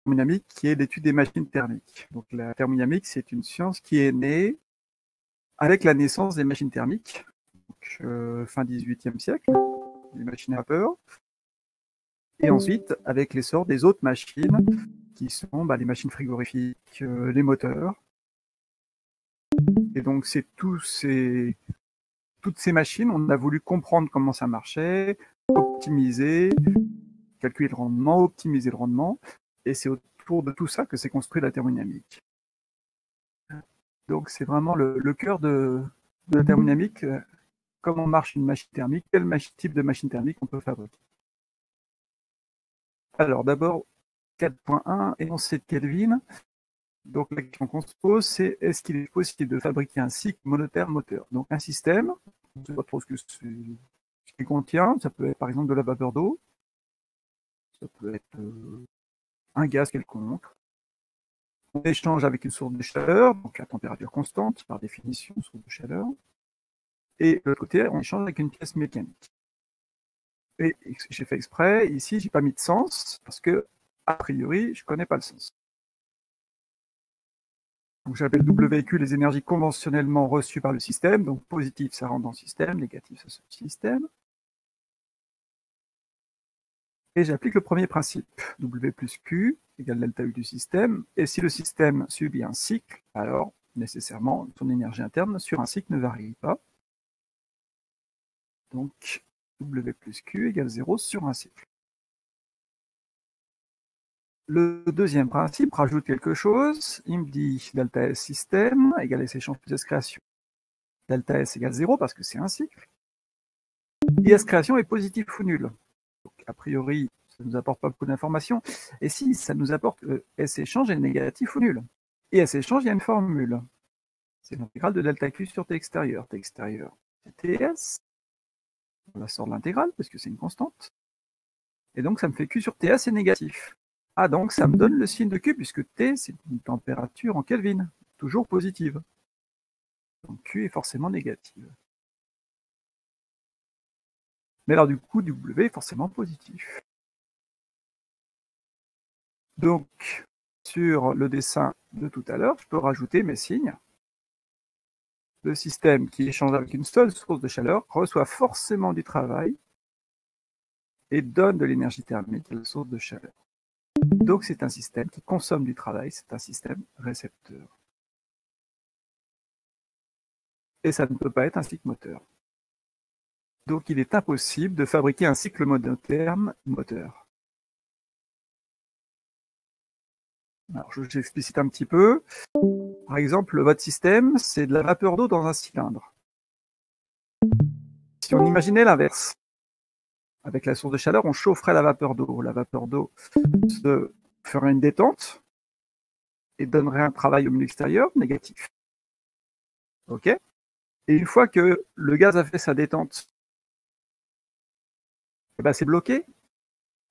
thermodynamique qui est l'étude des machines thermiques. Donc la thermodynamique, c'est une science qui est née avec la naissance des machines thermiques, donc, fin 18e siècle, les machines à vapeur, et ensuite avec l'essor des autres machines qui sont les machines frigorifiques, les moteurs. Et donc c'est toutes ces machines, on a voulu comprendre comment ça marchait, optimiser, calculer le rendement, optimiser le rendement, et c'est autour de tout ça que s'est construit la thermodynamique. Donc c'est vraiment le cœur de la thermodynamique, comment marche une machine thermique, quel type de machine thermique on peut fabriquer. Alors d'abord, 4.1, énoncé de Kelvin. Donc la question qu'on se pose, c'est est-ce qu'il est possible de fabriquer un cycle monotherme-moteur? Donc un système, on ne sait pas trop ce qu'il contient, ça peut être par exemple de la vapeur d'eau, ça peut être un gaz quelconque. On échange avec une source de chaleur, donc à température constante, par définition, source de chaleur. Et de l'autre côté, on échange avec une pièce mécanique. Et j'ai fait exprès, ici, j'ai pas mis de sens, parce que, a priori, je connais pas le sens. Donc j'appelle WQ les énergies conventionnellement reçues par le système, donc positif, ça rentre dans le système, négatif, ça sort du système. Et j'applique le premier principe, W plus Q égale delta U du système, et si le système subit un cycle, alors nécessairement son énergie interne sur un cycle ne varie pas. Donc W plus Q égale 0 sur un cycle. Le deuxième principe rajoute quelque chose, il me dit delta S système égale S échange plus S création. Delta S égale 0 parce que c'est un cycle. Et S création est positif ou nul. Donc, a priori, ça ne nous apporte pas beaucoup d'informations. Et si, ça nous apporte que S échange est négatif ou nul. Et S échange, il y a une formule. C'est l'intégrale de delta Q sur T extérieur. T extérieur, c'est TS. On la sort de l'intégrale parce que c'est une constante. Et donc, ça me fait Q sur TS est négatif. Ah, donc ça me donne le signe de Q, puisque T, c'est une température en Kelvin, toujours positive. Donc Q est forcément négative. Mais alors du coup, W est forcément positif. Donc, sur le dessin de tout à l'heure, je peux rajouter mes signes. Le système qui échange avec une seule source de chaleur reçoit forcément du travail et donne de l'énergie thermique à la source de chaleur. Donc c'est un système qui consomme du travail, c'est un système récepteur. Et ça ne peut pas être un cycle moteur. Donc il est impossible de fabriquer un cycle monotherme moteur. Alors j'explicite un petit peu. Par exemple, votre système, c'est de la vapeur d'eau dans un cylindre. Si on imaginait l'inverse, avec la source de chaleur, on chaufferait la vapeur d'eau. La vapeur d'eau se ferait une détente et donnerait un travail au milieu extérieur négatif. OK? Et une fois que le gaz a fait sa détente, c'est bloqué.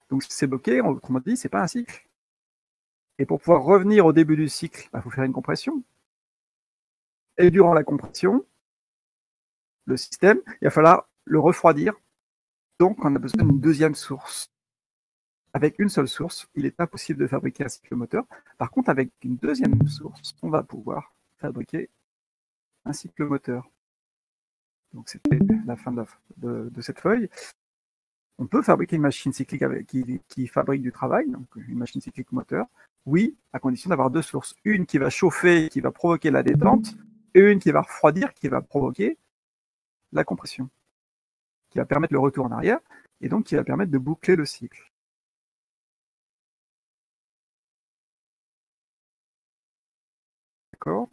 Donc si c'est bloqué, autrement dit, c'est pas un cycle. Et pour pouvoir revenir au début du cycle, faut faire une compression. Et durant la compression, le système, il va falloir le refroidir. Donc on a besoin d'une deuxième source. Avec une seule source, il est impossible de fabriquer un cycle moteur. Par contre, avec une deuxième source, on va pouvoir fabriquer un cycle moteur. Donc c'était la fin de cette feuille. On peut fabriquer une machine cyclique qui fabrique du travail, donc une machine cyclique moteur, oui, à condition d'avoir deux sources. Une qui va chauffer, qui va provoquer la détente, et une qui va refroidir, qui va provoquer la compression, qui va permettre le retour en arrière, et donc qui va permettre de boucler le cycle. D'accord?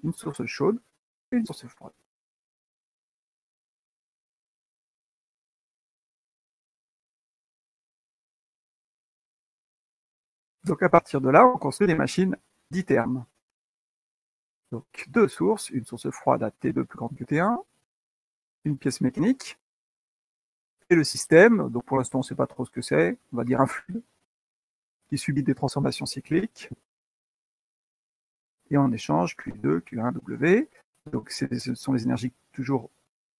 Une source chaude et une source froide. Donc à partir de là, on construit des machines dithermes. Donc deux sources, une source froide à T2 plus grande que T1, une pièce mécanique, et le système, donc pour l'instant on ne sait pas trop ce que c'est, on va dire un fluide, qui subit des transformations cycliques, et en échange Q2, Q1, W. Donc ce sont les énergies toujours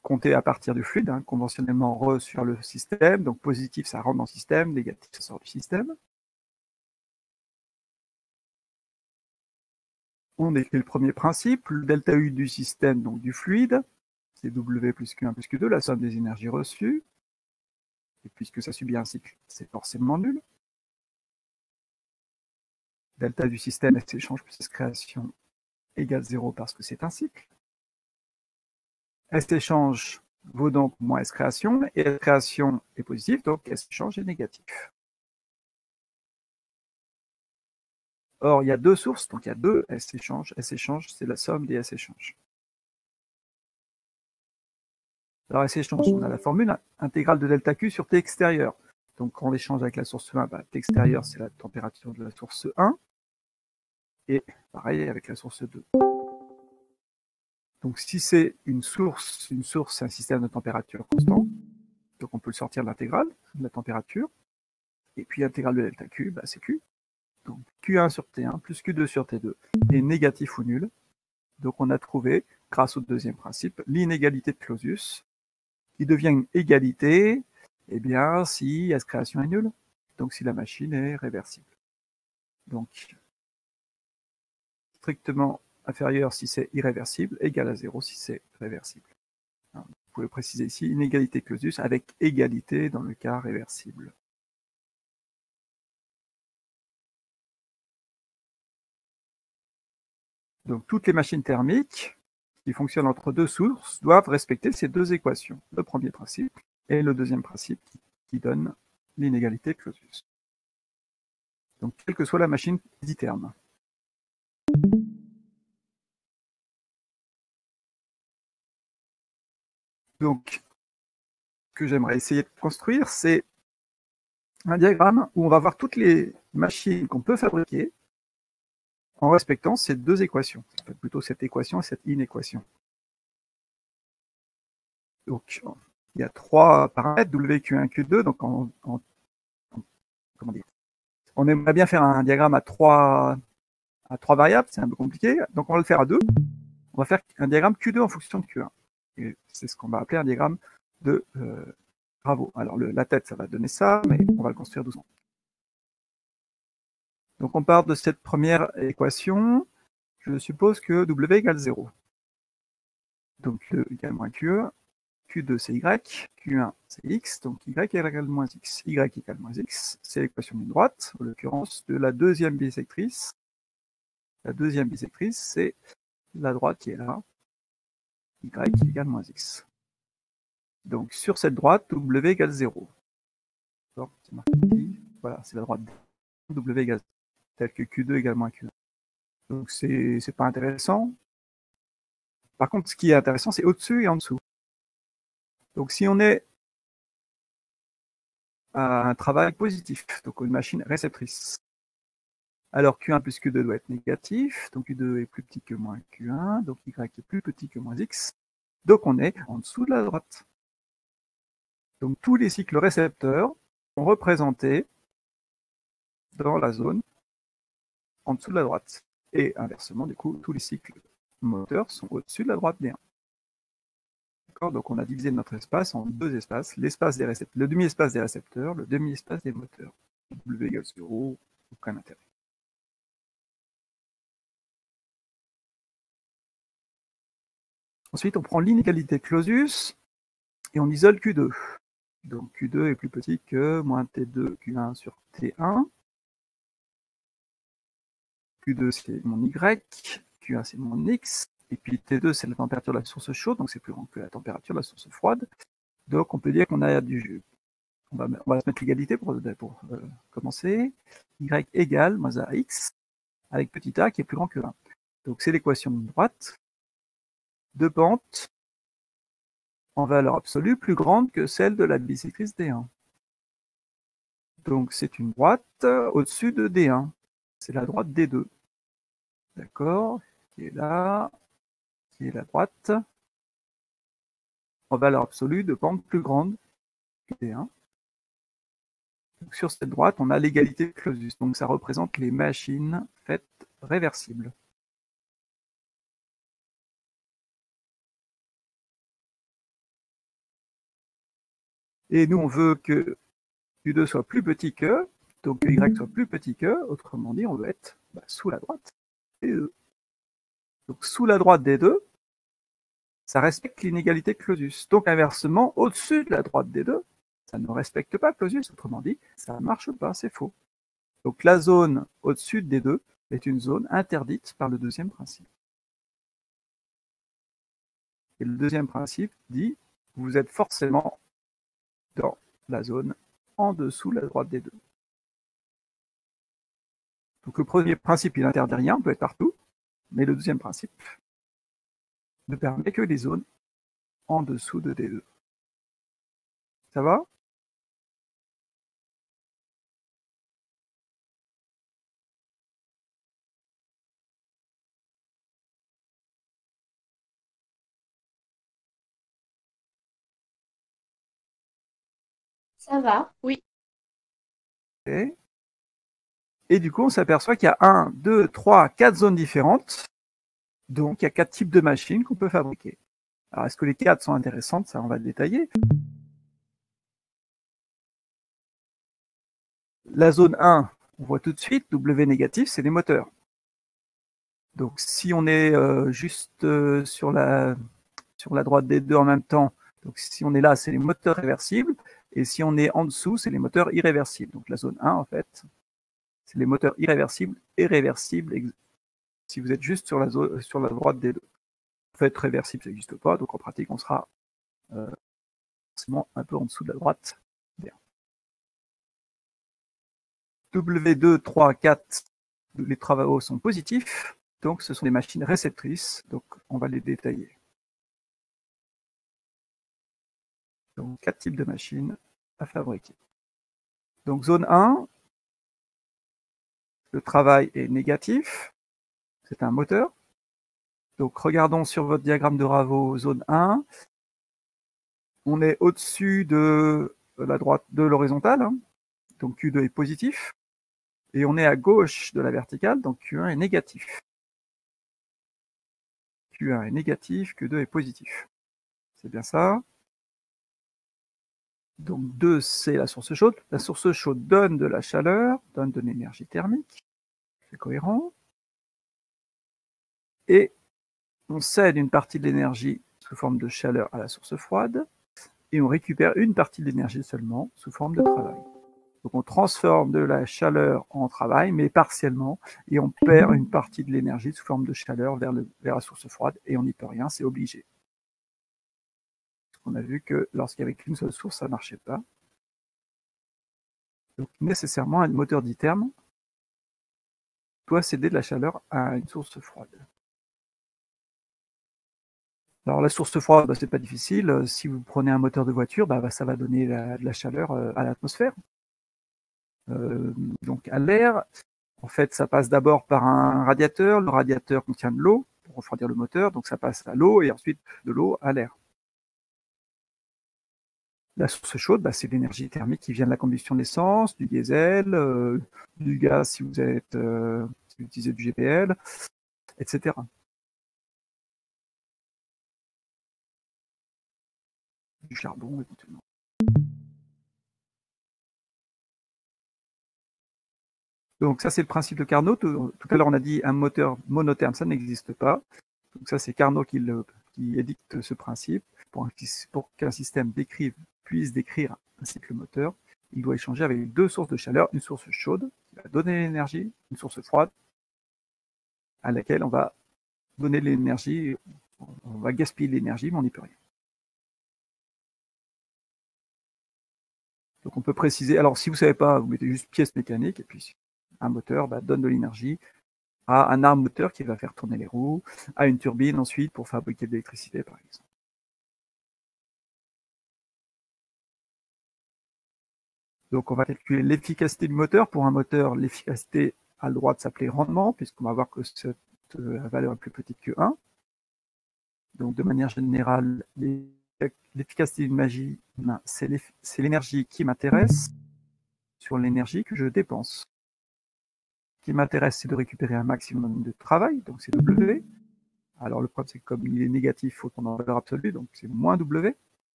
comptées à partir du fluide, conventionnellement reçues sur le système, donc positif ça rentre dans le système, négatif ça sort du système. on écrit le premier principe, le delta U du système, donc du fluide, c'est W plus Q1 plus Q2, la somme des énergies reçues. Et puisque ça subit un cycle, c'est forcément nul. Delta du système S échange plus S création égale 0 parce que c'est un cycle. S échange vaut donc moins S création, et S création est positif, donc S échange est négatif. Or, il y a deux sources, donc il y a deux S échanges. S échange, c'est la somme des S échanges. Alors, S échange, on a la formule intégrale de delta Q sur T extérieur. Donc, quand on l'échange avec la source 1, T extérieur, c'est la température de la source 1. Et pareil avec la source 2. Donc, si c'est une source, c'est un système de température constant. Donc, on peut le sortir de l'intégrale de la température. Et puis, l'intégrale de delta Q, c'est Q. Donc, Q1 sur T1 plus Q2 sur T2 est négatif ou nul. Donc, on a trouvé, grâce au deuxième principe, l'inégalité de Clausius, qui devient une égalité, si S création est nulle, donc si la machine est réversible. Donc, strictement inférieur si c'est irréversible, égal à 0 si c'est réversible. Vous pouvez préciser ici inégalité Clausius avec égalité dans le cas réversible. Donc toutes les machines thermiques qui fonctionnent entre deux sources doivent respecter ces deux équations. Le premier principe et le deuxième principe qui donne l'inégalité Clausius. Donc quelle que soit la machine isotherme. Donc ce que j'aimerais essayer de construire, c'est un diagramme où on va voir toutes les machines qu'on peut fabriquer en respectant ces deux équations, en fait, plutôt cette équation et cette inéquation. Donc, il y a trois paramètres, W, Q1, Q2, donc comment dire, on aimerait bien faire un diagramme à trois variables, c'est un peu compliqué, donc on va le faire à deux. On va faire un diagramme Q2 en fonction de Q1. Et c'est ce qu'on va appeler un diagramme de Ravo. Alors la tête, ça va donner ça, mais on va le construire doucement. Donc on part de cette première équation. Je suppose que W égale 0. Donc Q égale moins Q1, Q2 c'est Y, Q1 c'est X, donc Y égale moins X. Y égale moins X, c'est l'équation d'une droite, en l'occurrence de la deuxième bisectrice. La deuxième bisectrice, c'est la droite qui est là, Y égale moins X. Donc sur cette droite, W égale 0. C'est marqué ici. Voilà, c'est la droite W égale 0, telle que Q2 égale moins Q1. Donc c'est pas intéressant. Par contre, ce qui est intéressant, c'est au-dessus et en dessous. Donc si on est à un travail positif, donc une machine réceptrice, alors Q1 plus Q2 doit être négatif, donc Q2 est plus petit que moins Q1, donc Y est plus petit que moins X, donc on est en dessous de la droite. Donc tous les cycles récepteurs sont représentés dans la zone en dessous de la droite. Et inversement, du coup, tous les cycles moteurs sont au-dessus de la droite D1. D'accord ? Donc on a divisé notre espace en deux espaces, l'espace des récepteurs, le demi-espace des récepteurs, le demi-espace des moteurs. W égale 0, aucun intérêt. Ensuite, on prend l'inégalité Clausius et on isole Q2. Donc Q2 est plus petit que moins T2 Q1 sur T1. Q2 c'est mon Y, Q1 c'est mon X, et puis T2 c'est la température de la source chaude, donc c'est plus grand que la température de la source froide. Donc on peut dire qu'on a du jus. On va se mettre l'égalité pour commencer. Y égale moins AX, avec petit a qui est plus grand que 1. Donc c'est l'équation de droite de pente en valeur absolue plus grande que celle de la bisectrice D1. Donc c'est une droite au-dessus de D1. C'est la droite D2. D'accord, qui est là, qui est la droite en valeur absolue de pente plus grande que D1. Donc sur cette droite, on a l'égalité de Clausius. Donc ça représente les machines faites réversibles. Et nous, on veut que Q2 soit plus petit que, donc que Y soit plus petit que, autrement dit, on veut être sous la droite. Donc sous la droite des deux, ça respecte l'inégalité de Clausius. Donc inversement, au-dessus de la droite des deux, ça ne respecte pas Clausius. Autrement dit, ça ne marche pas, c'est faux. Donc la zone au-dessus des deux est une zone interdite par le deuxième principe. Et le deuxième principe dit, vous êtes forcément dans la zone en dessous de la droite des deux. Donc le premier principe, il n'interdit rien, on peut être partout, mais le deuxième principe ne permet que les zones en dessous de D2. Ça va? Ça va, oui. Et du coup, on s'aperçoit qu'il y a 1, 2, 3, 4 zones différentes. Donc, il y a 4 types de machines qu'on peut fabriquer. Alors, est-ce que les 4 sont intéressantes? Ça, on va le détailler. La zone 1, on voit tout de suite, W négatif, c'est les moteurs. Donc, si on est juste sur la droite des deux en même temps, donc si on est là, c'est les moteurs réversibles. Et si on est en dessous, c'est les moteurs irréversibles. Donc, la zone 1, en fait, c'est les moteurs irréversibles et réversibles si vous êtes juste sur la droite des deux. En fait, réversible, ça n'existe pas, donc en pratique, on sera forcément un peu en dessous de la droite. Bien. W2, 3, 4, les travaux sont positifs, donc ce sont des machines réceptrices, donc on va les détailler. Donc 4 types de machines à fabriquer. Donc zone 1, le travail est négatif, c'est un moteur. Donc regardons sur votre diagramme de Ravo, zone 1, on est au-dessus de la droite de l'horizontale, hein, donc Q2 est positif, et on est à gauche de la verticale, donc Q1 est négatif. Q1 est négatif, Q2 est positif. C'est bien ça. Donc 2, c'est la source chaude. La source chaude donne de la chaleur, donne de l'énergie thermique. C'est cohérent. Et on cède une partie de l'énergie sous forme de chaleur à la source froide, et on récupère une partie de l'énergie seulement sous forme de travail. Donc on transforme de la chaleur en travail, mais partiellement, et on perd une partie de l'énergie sous forme de chaleur vers la source froide, et on n'y peut rien, c'est obligé. On a vu que lorsqu'il n'y avait qu'une seule source, ça ne marchait pas. Donc nécessairement, un moteur ditherme doit céder de la chaleur à une source froide. Alors la source froide, bah, c'est pas difficile. Si vous prenez un moteur de voiture, bah, ça va donner de la chaleur à l'atmosphère. Donc à l'air, en fait, ça passe d'abord par un radiateur. Le radiateur contient de l'eau pour refroidir le moteur, donc ça passe à l'eau et ensuite de l'eau à l'air. La source chaude, bah, c'est l'énergie thermique qui vient de la combustion de l'essence, du diesel, du gaz si vous utilisez du GPL, etc. Du charbon éventuellement. Donc ça, c'est le principe de Carnot. Tout à l'heure, on a dit un moteur monotherme, ça n'existe pas. Donc ça, c'est Carnot qui édicte ce principe. Pour qu'un système puisse décrire un cycle moteur, il doit échanger avec deux sources de chaleur, une source chaude qui va donner l'énergie, une source froide à laquelle on va donner l'énergie, on va gaspiller l'énergie, mais on n'y peut rien. Donc on peut préciser, alors si vous ne savez pas, vous mettez juste pièce mécanique, et puis un moteur donne de l'énergie à un arme moteur qui va faire tourner les roues, à une turbine ensuite pour fabriquer de l'électricité par exemple. Donc on va calculer l'efficacité du moteur. Pour un moteur, l'efficacité a le droit de s'appeler rendement, puisqu'on va voir que cette valeur est plus petite que 1. Donc de manière générale, l'efficacité d'une machine, c'est l'énergie qui m'intéresse sur l'énergie que je dépense. Ce qui m'intéresse, c'est de récupérer un maximum de travail, donc c'est W. Alors le problème, c'est que comme il est négatif, il faut qu'on en valeur absolue, donc c'est moins W.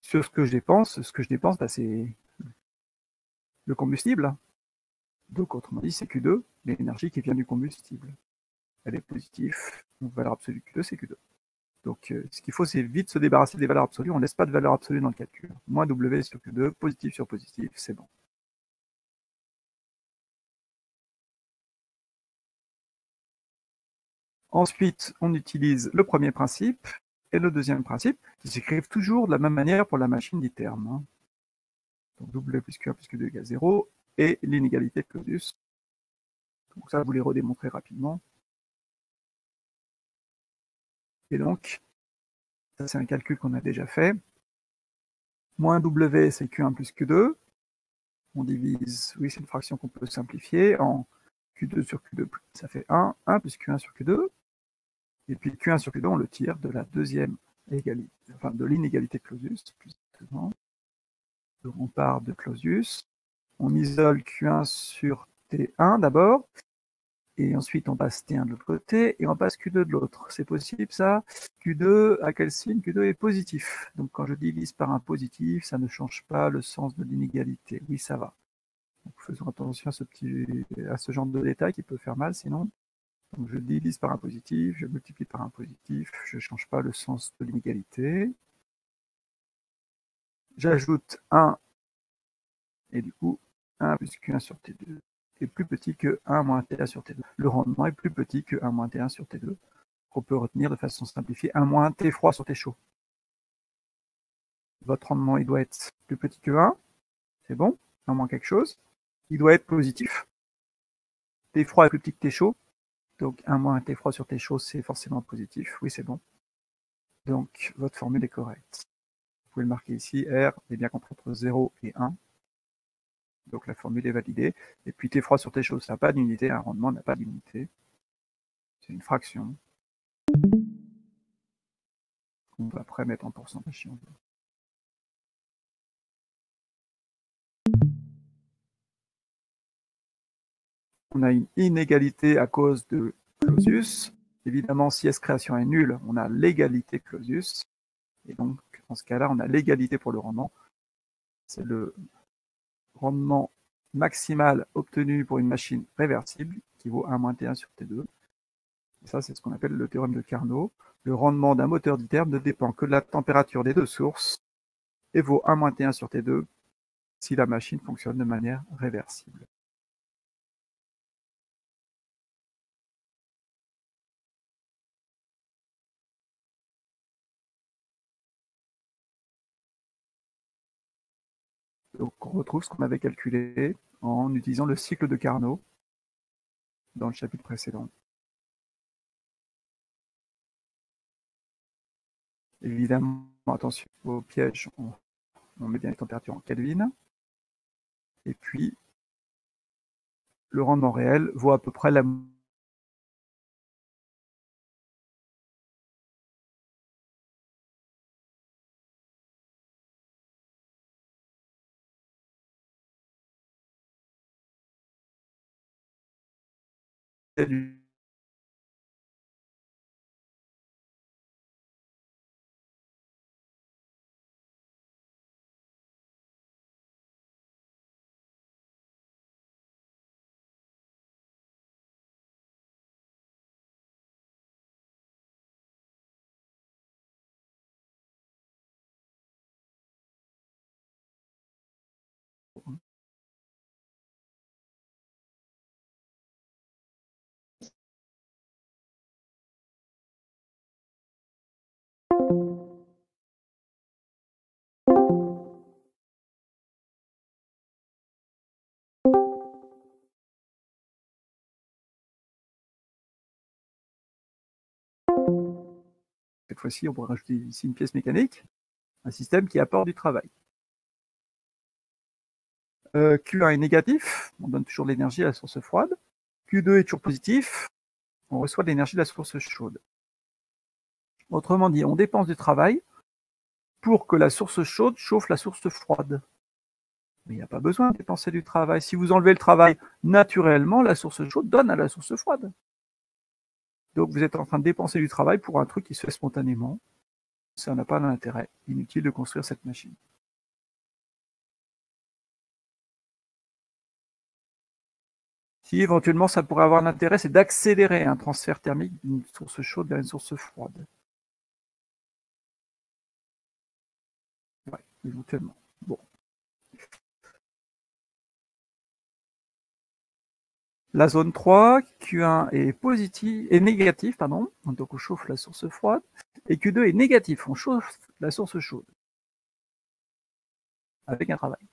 Sur ce que je dépense, c'est le combustible. Donc autrement dit, c'est Q2, l'énergie qui vient du combustible. elle est positive. Donc valeur absolue de Q2, c'est Q2. Donc ce qu'il faut, c'est vite se débarrasser des valeurs absolues. On ne laisse pas de valeur absolue dans le calcul. Moins W sur Q2, positif sur positif, c'est bon. Ensuite, on utilise le premier principe et le deuxième principe, qui s'écrivent toujours de la même manière pour la machine d'iterme. Donc W plus Q1 plus Q2 égale 0, et l'inégalité de Clausius. Donc ça, vous les redémontrez rapidement. Et donc, ça c'est un calcul qu'on a déjà fait. Moins W, c'est Q1 plus Q2. On divise, oui, c'est une fraction qu'on peut simplifier, en Q2 sur Q2, ça fait 1, 1 plus Q1 sur Q2. Et puis Q1 sur Q2, on le tire de la deuxième égalité, enfin de l'inégalité de Clausius, plus exactement. Donc on part de Clausius, on isole Q1 sur T1 d'abord, et ensuite on passe T1 de l'autre côté, et on passe Q2 de l'autre. C'est possible ça? Q2, à quel signe? Q2 est positif. Donc quand je divise par un positif, ça ne change pas le sens de l'inégalité. Oui, ça va. Donc faisons attention à ce genre de détail qui peut faire mal sinon. Donc je divise par un positif, je multiplie par un positif, je ne change pas le sens de l'inégalité. J'ajoute 1, et du coup, 1 plus Q1 sur T2 est plus petit que 1 moins T1 sur T2. Le rendement est plus petit que 1 moins T1 sur T2, qu'on peut retenir de façon simplifiée 1 moins T froid sur T chaud. Votre rendement, il doit être plus petit que 1, c'est bon, 1 moins quelque chose. Il doit être positif. T froid est plus petit que T chaud, donc 1 moins T froid sur T chaud, c'est forcément positif. Oui, c'est bon. Donc, votre formule est correcte. Vous pouvez le marquer ici, R est bien compris entre 0 et 1. Donc la formule est validée. Et puis T froid sur T chaud, ça n'a pas d'unité, un rendement n'a pas d'unité. C'est une fraction. On peut après mettre en pourcentage si on veut. On a une inégalité à cause de Clausius. Évidemment, si S création est nulle, on a l'égalité Clausius. Et donc, dans ce cas-là, on a l'égalité pour le rendement. C'est le rendement maximal obtenu pour une machine réversible, qui vaut 1 moins T1 sur T2. Et ça, c'est ce qu'on appelle le théorème de Carnot. Le rendement d'un moteur d'iterme ne dépend que de la température des deux sources et vaut 1 moins T1 sur T2 si la machine fonctionne de manière réversible. Donc on retrouve ce qu'on avait calculé en utilisant le cycle de Carnot dans le chapitre précédent. Évidemment, attention au piège, on met bien les températures en Kelvin. Et puis, le rendement réel vaut à peu près la du Cette fois-ci, on pourrait rajouter ici une pièce mécanique, un système qui apporte du travail. Q1 est négatif, on donne toujours de l'énergie à la source froide. Q2 est toujours positif, on reçoit de l'énergie de la source chaude. Autrement dit, on dépense du travail pour que la source chaude chauffe la source froide. Mais il n'y a pas besoin de dépenser du travail. Si vous enlevez le travail, naturellement, la source chaude donne à la source froide. Donc vous êtes en train de dépenser du travail pour un truc qui se fait spontanément. Ça n'a pas d'intérêt. Inutile de construire cette machine. Si éventuellement ça pourrait avoir un intérêt, c'est d'accélérer un transfert thermique d'une source chaude vers une source froide. Ouais, éventuellement. Bon. La zone 3, Q1 est positif, est négatif, pardon, donc on chauffe la source froide, et Q2 est négatif, on chauffe la source chaude. Avec un travail.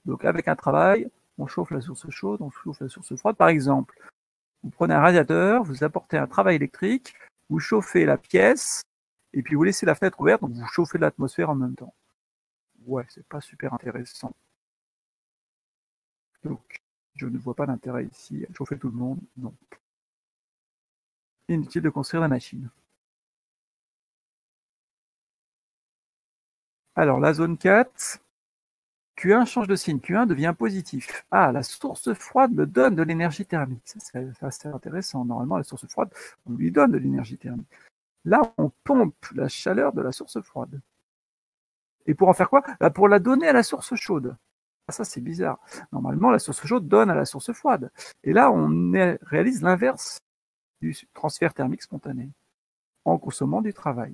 Donc avec un travail, on chauffe la source chaude, on chauffe la source froide. Par exemple, vous prenez un radiateur, vous apportez un travail électrique, vous chauffez la pièce, et puis vous laissez la fenêtre ouverte, donc vous chauffez l'atmosphère en même temps. Ouais, c'est pas super intéressant. Donc, je ne vois pas d'intérêt ici à chauffer tout le monde, non. Inutile de construire la machine. Alors, la zone 4, Q1 change de signe, Q1 devient positif. Ah, la source froide me donne de l'énergie thermique. Ça, c'est intéressant. Normalement, la source froide, on lui donne de l'énergie thermique. Là, on pompe la chaleur de la source froide. Et pour en faire quoi? Pour la donner à la source chaude. Ah, ça, c'est bizarre. Normalement, la source chaude donne à la source froide. Et là, on réalise l'inverse du transfert thermique spontané, en consommant du travail.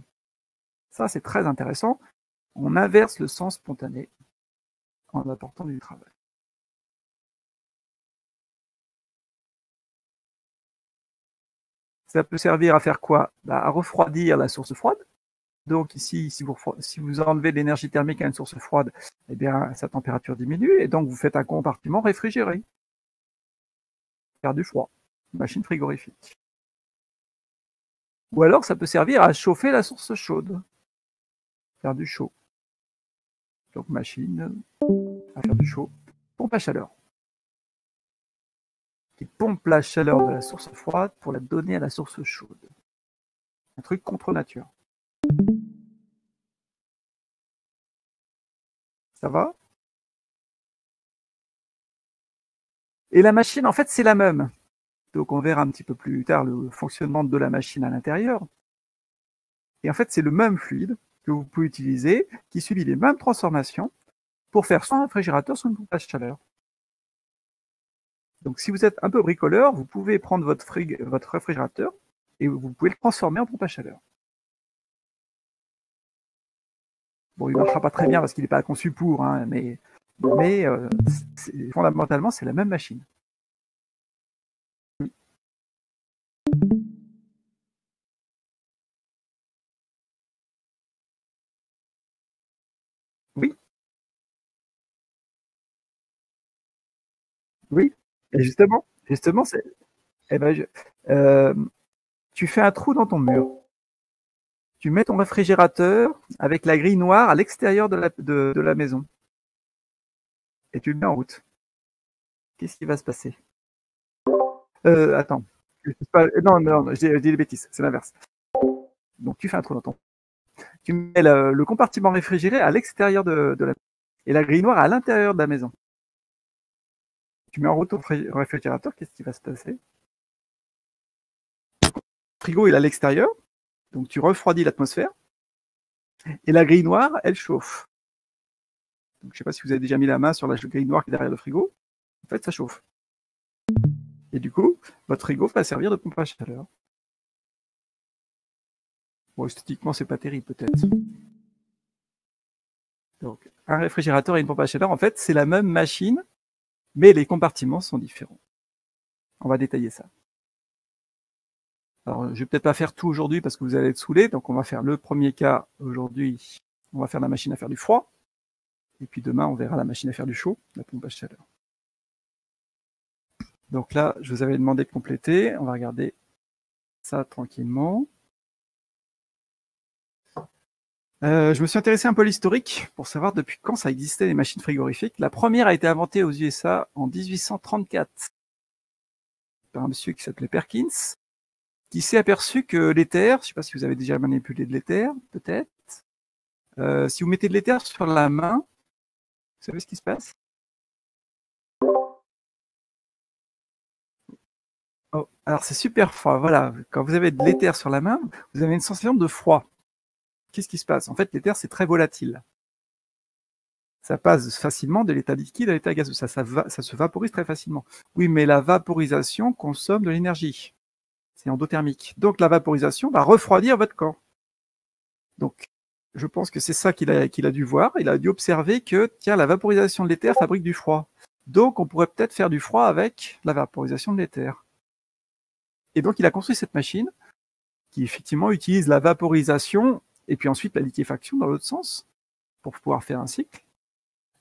Ça, c'est très intéressant. On inverse le sens spontané en apportant du travail. Ça peut servir à faire quoi? À refroidir la source froide. Donc ici, si vous enlevez de l'énergie thermique à une source froide, eh bien, sa température diminue, et donc vous faites un compartiment réfrigéré. Faire du froid. Machine frigorifique. Ou alors, ça peut servir à chauffer la source chaude. Faire du chaud. Donc machine à faire du chaud. Pompe à chaleur. Qui pompe la chaleur de la source froide pour la donner à la source chaude. Un truc contre nature. Ça va? Et la machine, en fait, c'est la même. Donc on verra un petit peu plus tard le fonctionnement de la machine à l'intérieur. Et en fait, c'est le même fluide que vous pouvez utiliser, qui subit les mêmes transformations pour faire soit un réfrigérateur, soit une pompe à chaleur. Donc si vous êtes un peu bricoleur, vous pouvez prendre votre réfrigérateur et vous pouvez le transformer en pompe à chaleur. Bon, il ne marchera pas très bien parce qu'il n'est pas conçu pour, hein, mais fondamentalement, c'est la même machine. Oui. Oui. Et justement, c'est. Eh ben, tu fais un trou dans ton mur. Tu mets ton réfrigérateur avec la grille noire à l'extérieur de la maison. Et tu le mets en route. Qu'est-ce qui va se passer? Attends. Non, j'ai dit des bêtises, c'est l'inverse. Donc tu fais un trou dans ton. Tu mets le compartiment réfrigéré à l'extérieur de la maison. Et la grille noire à l'intérieur de la maison. Tu mets en route ton réfrigérateur, qu'est-ce qui va se passer? Le frigo il est à l'extérieur, donc tu refroidis l'atmosphère. Et la grille noire, elle chauffe. Donc, je ne sais pas si vous avez déjà mis la main sur la grille noire qui est derrière le frigo. En fait, ça chauffe. Et du coup, votre frigo va servir de pompe à chaleur. Bon, esthétiquement, c'est pas terrible peut-être. Donc, un réfrigérateur et une pompe à chaleur, en fait, c'est la même machine, mais les compartiments sont différents. On va détailler ça. Alors, je vais peut-être pas faire tout aujourd'hui parce que vous allez être saoulés, donc on va faire le premier cas aujourd'hui. On va faire la machine à faire du froid. Et puis demain, on verra la machine à faire du chaud, la pompe à chaleur. Donc là, je vous avais demandé de compléter. On va regarder ça tranquillement. Je me suis intéressé un peu à l'historique pour savoir depuis quand ça existait les machines frigorifiques. La première a été inventée aux USA en 1834 par un monsieur qui s'appelait Perkins, qui s'est aperçu que l'éther, je ne sais pas si vous avez déjà manipulé de l'éther, peut-être. Si vous mettez de l'éther sur la main, vous savez ce qui se passe? Oh, alors c'est super froid, voilà. Quand vous avez de l'éther sur la main, vous avez une sensation de froid. Qu'est-ce qui se passe? En fait, l'éther, c'est très volatile. Ça passe facilement de l'état liquide à l'état gazeux. Ça se vaporise très facilement. Oui, mais la vaporisation consomme de l'énergie. C'est endothermique. Donc la vaporisation va refroidir votre corps. Donc, je pense que c'est ça qu'il a dû voir. Il a dû observer que, tiens, la vaporisation de l'éther fabrique du froid. Donc, on pourrait peut-être faire du froid avec la vaporisation de l'éther. Et donc, il a construit cette machine qui, effectivement, utilise la vaporisation et puis ensuite la liquéfaction dans l'autre sens pour pouvoir faire un cycle.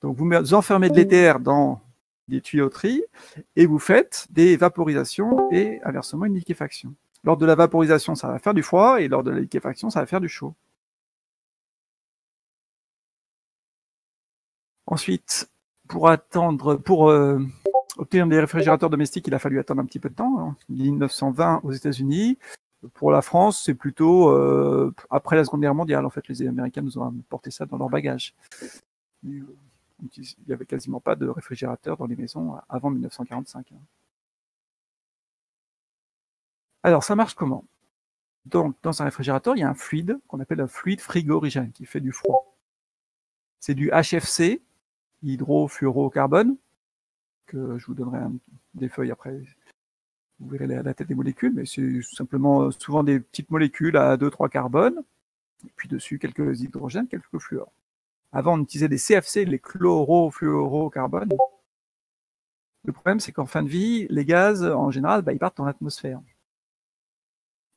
Donc, vous enfermez de l'éther dans des tuyauteries et vous faites des vaporisations et inversement une liquéfaction. Lors de la vaporisation, ça va faire du froid et lors de la liquéfaction, ça va faire du chaud. Ensuite, pour obtenir des réfrigérateurs domestiques, il a fallu attendre un petit peu de temps, en 1920 aux États-Unis. Pour la France, c'est plutôt après la Seconde Guerre mondiale. En fait, les Américains nous ont apporté ça dans leur bagage. Il n'y avait quasiment pas de réfrigérateur dans les maisons avant 1945. Alors, ça marche comment? Donc, dans un réfrigérateur, il y a un fluide qu'on appelle un fluide frigorigène qui fait du froid. C'est du HFC, hydrofluorocarbone, que je vous donnerai des feuilles après. Vous verrez la tête des molécules, mais c'est simplement souvent des petites molécules à 2-3 carbones, et puis dessus quelques hydrogènes, quelques fluors. Avant, on utilisait des CFC, les chlorofluorocarbones. Le problème, c'est qu'en fin de vie, les gaz, en général, ils partent dans l'atmosphère.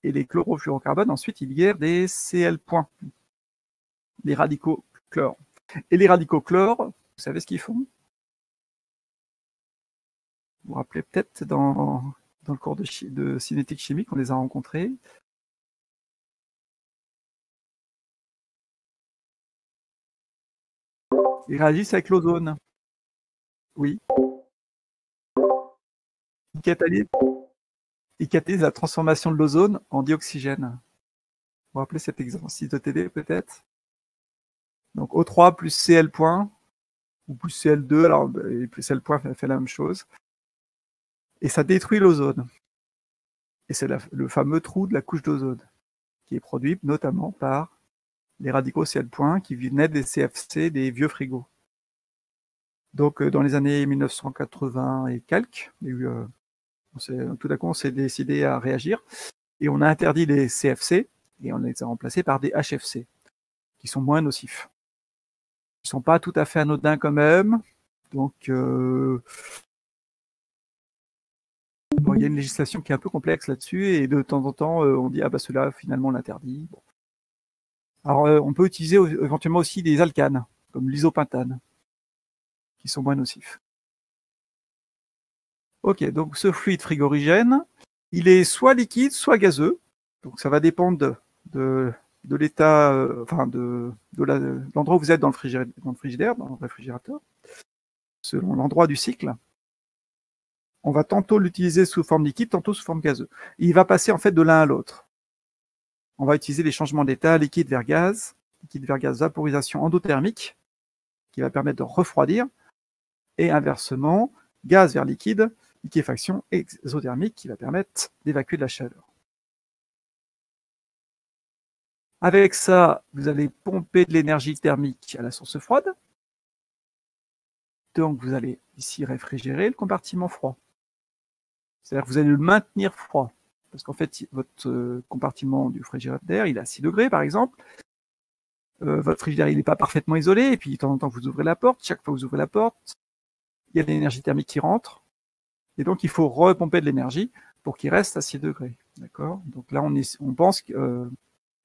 Et les chlorofluorocarbones, ensuite, ils libèrent des Cl points, les radicaux chlore. Et les radicaux chlore, vous savez ce qu'ils font? Vous vous rappelez peut-être dans le cours de cinétique chimique, on les a rencontrés. Ils réagissent avec l'ozone. Oui. Ils catalysent la transformation de l'ozone en dioxygène. Vous vous rappelez cet exercice de TD peut-être? Donc O3 plus Cl point, ou plus Cl2, alors et plus Cl point fait la même chose. Et ça détruit l'ozone. Et c'est le fameux trou de la couche d'ozone, qui est produit notamment par les radicaux Cl point qui venaient des CFC des vieux frigos. Donc dans les années 1980 et quelques, il y a eu, tout d'un coup on s'est décidé à réagir et on a interdit les CFC et on les a remplacés par des HFC qui sont moins nocifs. Ils ne sont pas tout à fait anodins quand même, donc bon, il y a une législation qui est un peu complexe là-dessus et de temps en temps on dit ah bah cela finalement on l'interdit. Bon. Alors on peut utiliser éventuellement aussi des alcanes comme l'isopentane qui sont moins nocifs. Ok, donc ce fluide frigorigène, il est soit liquide, soit gazeux. Donc ça va dépendre de l'état, enfin de l'endroit où vous êtes dans le frigidaire, dans le réfrigérateur, selon l'endroit du cycle. On va tantôt l'utiliser sous forme liquide, tantôt sous forme gazeuse. Et il va passer en fait de l'un à l'autre. On va utiliser les changements d'état, liquide vers gaz vaporisation endothermique, qui va permettre de refroidir, et inversement, gaz vers liquide, liquéfaction exothermique, qui va permettre d'évacuer de la chaleur. Avec ça, vous allez pomper de l'énergie thermique à la source froide. Donc, vous allez ici réfrigérer le compartiment froid. C'est-à-dire que vous allez le maintenir froid. Parce qu'en fait, votre compartiment du frigidaire, il est à 6 degrés, par exemple. Votre frigidaire, il n'est pas parfaitement isolé. Et puis, de temps en temps, vous ouvrez la porte. Chaque fois que vous ouvrez la porte, il y a de l'énergie thermique qui rentre. Et donc, il faut repomper de l'énergie pour qu'il reste à 6 degrés. D'accord? Donc là, on pense que...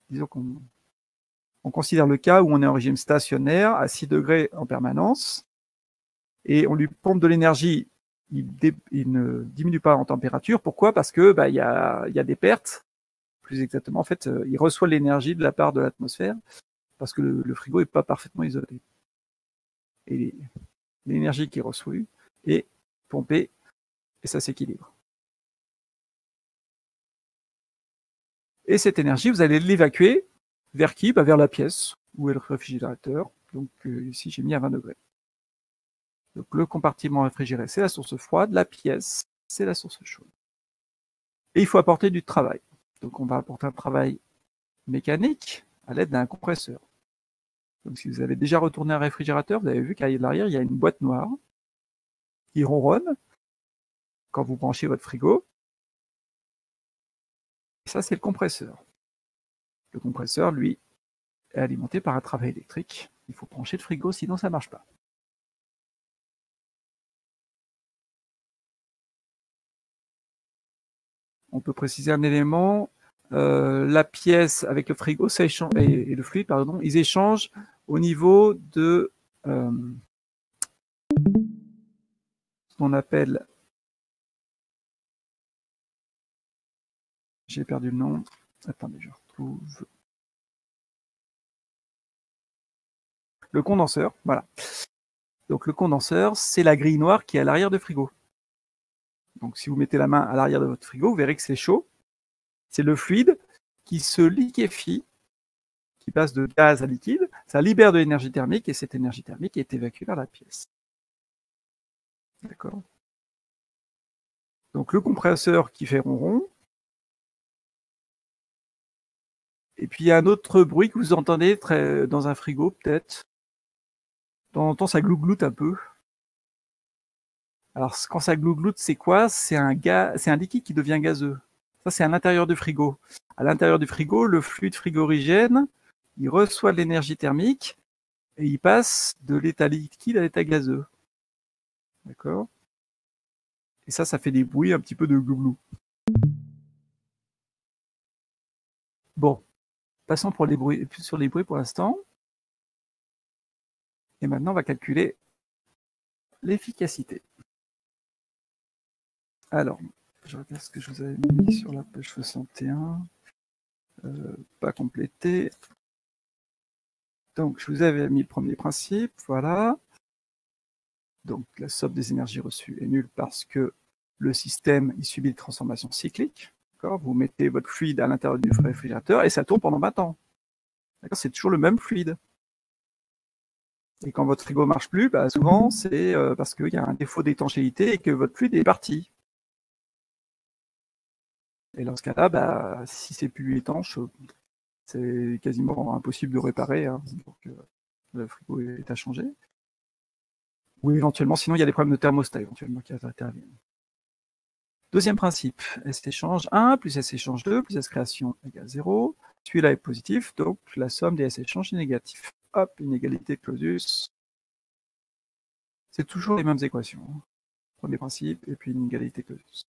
disons qu'on considère le cas où on est en régime stationnaire à 6 degrés en permanence et on lui pompe de l'énergie, il ne diminue pas en température. Pourquoi? Parce que il y a des pertes. Plus exactement, en fait, il reçoit l'énergie de la part de l'atmosphère parce que le frigo n'est pas parfaitement isolé. Et l'énergie qui est reçue est pompée et ça s'équilibre. Et cette énergie, vous allez l'évacuer vers qui? Vers la pièce où est le réfrigérateur. Donc ici, j'ai mis à 20 degrés. Donc le compartiment réfrigéré, c'est la source froide, la pièce, c'est la source chaude. Et il faut apporter du travail. Donc on va apporter un travail mécanique à l'aide d'un compresseur. Donc si vous avez déjà retourné un réfrigérateur, vous avez vu qu'à l'arrière, il y a une boîte noire qui ronronne quand vous branchez votre frigo. Et ça, c'est le compresseur. Le compresseur, lui, est alimenté par un travail électrique. Il faut brancher le frigo, sinon ça ne marche pas. On peut préciser un élément, la pièce avec le frigo ça échange, et le fluide, pardon, ils échangent au niveau de ce qu'on appelle, j'ai perdu le nom, attendez, je retrouve, le condenseur, voilà. Donc le condenseur, c'est la grille noire qui est à l'arrière du frigo. Donc si vous mettez la main à l'arrière de votre frigo, vous verrez que c'est chaud. C'est le fluide qui se liquéfie, qui passe de gaz à liquide, ça libère de l'énergie thermique et cette énergie thermique est évacuée vers la pièce. D'accord. Donc le compresseur qui fait ronron. Et puis il y a un autre bruit que vous entendez dans un frigo peut-être. De temps en temps ça glougloute un peu. Alors quand ça glougloute, c'est quoi? C'est un liquide qui devient gazeux. Ça c'est à l'intérieur du frigo. À l'intérieur du frigo, le fluide frigorigène, il reçoit de l'énergie thermique et il passe de l'état liquide à l'état gazeux. D'accord? Et ça fait des bruits un petit peu de glouglou. Bon, passons sur les bruits pour l'instant. Et maintenant, on va calculer l'efficacité. Alors, je regarde ce que je vous avais mis sur la page 61. Pas complété. Donc, je vous avais mis le premier principe. Voilà. Donc, la somme des énergies reçues est nulle parce que le système il subit des transformations cycliques. Vous mettez votre fluide à l'intérieur du réfrigérateur et ça tourne pendant 20 ans. C'est toujours le même fluide. Et quand votre frigo ne marche plus, bah, souvent, c'est parce qu'il y a un défaut d'étanchéité et que votre fluide est parti. Et dans ce cas-là, bah, si c'est plus étanche, c'est quasiment impossible de réparer. Hein, donc, le frigo est à changer. Ou éventuellement, sinon, il y a des problèmes de thermostat éventuellement qui interviennent. Deuxième principe, S échange 1 plus S échange 2 plus S création égale 0. Celui-là est positif, donc la somme des S échanges est négative. Hop, inégalité de Clausius. C'est toujours les mêmes équations. Hein. Premier principe, et puis une inégalité de Clausius.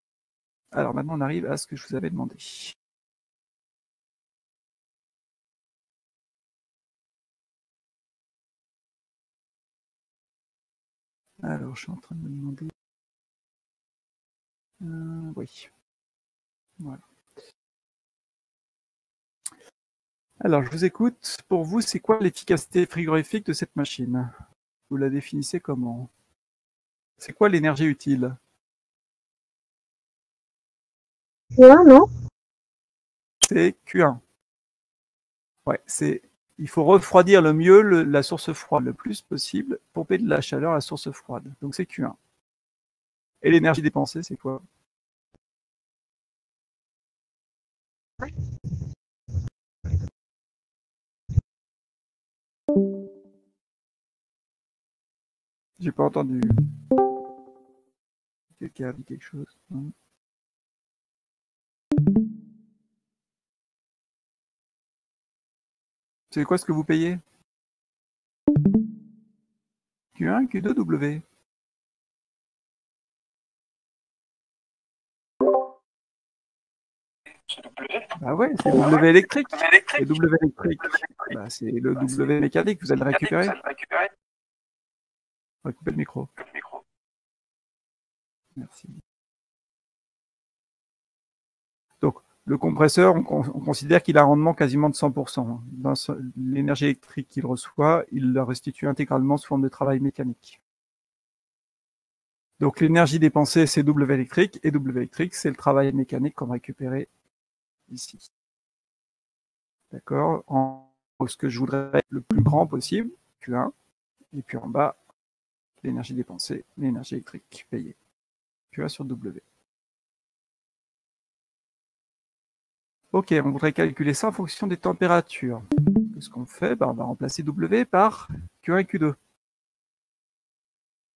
Alors maintenant, on arrive à ce que je vous avais demandé. Alors, je suis en train de me demander... oui. Voilà. Alors, je vous écoute. Pour vous, c'est quoi l'efficacité frigorifique de cette machine? Vous la définissez comment? C'est quoi l'énergie utile? Q1, non? C'est Q1. Ouais, il faut refroidir le mieux la source froide le plus possible, pomper de la chaleur à la source froide. Donc c'est Q1. Et l'énergie dépensée, c'est quoi? J'ai pas entendu. Quelqu'un a dit quelque chose? Non. C'est quoi ce que vous payez? Q1, Q2, W. Bah ouais, c'est W électrique. Et W électrique, bah c'est le W mécanique, vous allez le récupérer. Recouper le micro. Merci. Donc, le compresseur, on considère qu'il a un rendement quasiment de 100%. Dans l'énergie électrique qu'il reçoit, il la restitue intégralement sous forme de travail mécanique. Donc, l'énergie dépensée, c'est W électrique, et W électrique, c'est le travail mécanique qu'on va récupérer ici. D'accord? En ce que je voudrais être le plus grand possible, Q1, et puis en bas, l'énergie dépensée, l'énergie électrique payée. Q1 sur W. Ok, on voudrait calculer ça en fonction des températures. ce qu'on fait, on va remplacer W par Q1 et Q2.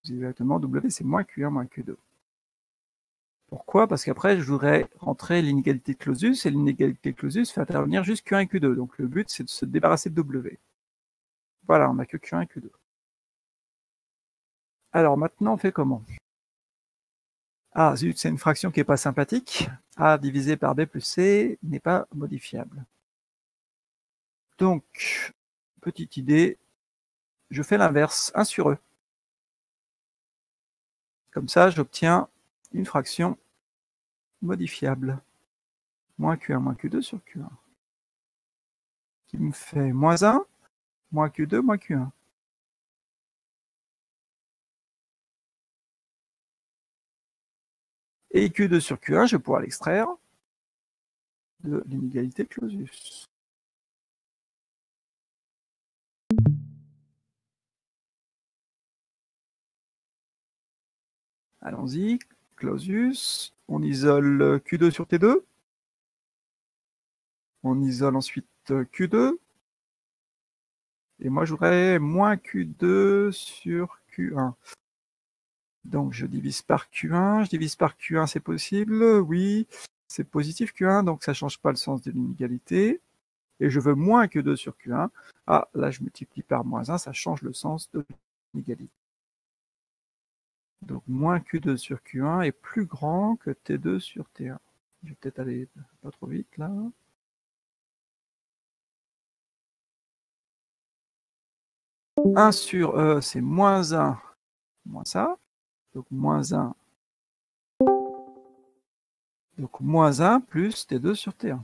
Exactement, W, c'est moins Q1 moins Q2. Pourquoi? Parce qu'après, je voudrais rentrer l'inégalité de Clausius, et l'inégalité de Clausius fait intervenir juste Q1 et Q2. Donc le but, c'est de se débarrasser de W. Voilà, on n'a que Q1 et Q2. Alors maintenant, on fait comment? Ah, zut, c'est une fraction qui n'est pas sympathique. A divisé par B plus C n'est pas modifiable. Donc, petite idée, je fais l'inverse, 1 sur E. Comme ça, j'obtiens une fraction modifiable. Moins Q1 moins Q2 sur Q1. Qui me fait moins 1, moins Q2, moins Q1. Et Q2 sur Q1, je vais pouvoir l'extraire de l'inégalité de Clausius. Allons-y, Clausius, on isole Q2 sur T2. On isole ensuite Q2. Et moi, j'aurais moins Q2 sur Q1. Donc, je divise par Q1. Je divise par Q1, c'est possible? Oui, c'est positif Q1, donc ça ne change pas le sens de l'inégalité. Et je veux moins Q2 sur Q1. Ah, là, je multiplie par moins 1, ça change le sens de l'inégalité. Donc, moins Q2 sur Q1 est plus grand que T2 sur T1. Je vais peut-être aller pas trop vite, là. « 1 sur E, c'est moins 1, moins ça. Donc, moins 1. Donc, moins 1 plus T2 sur T1.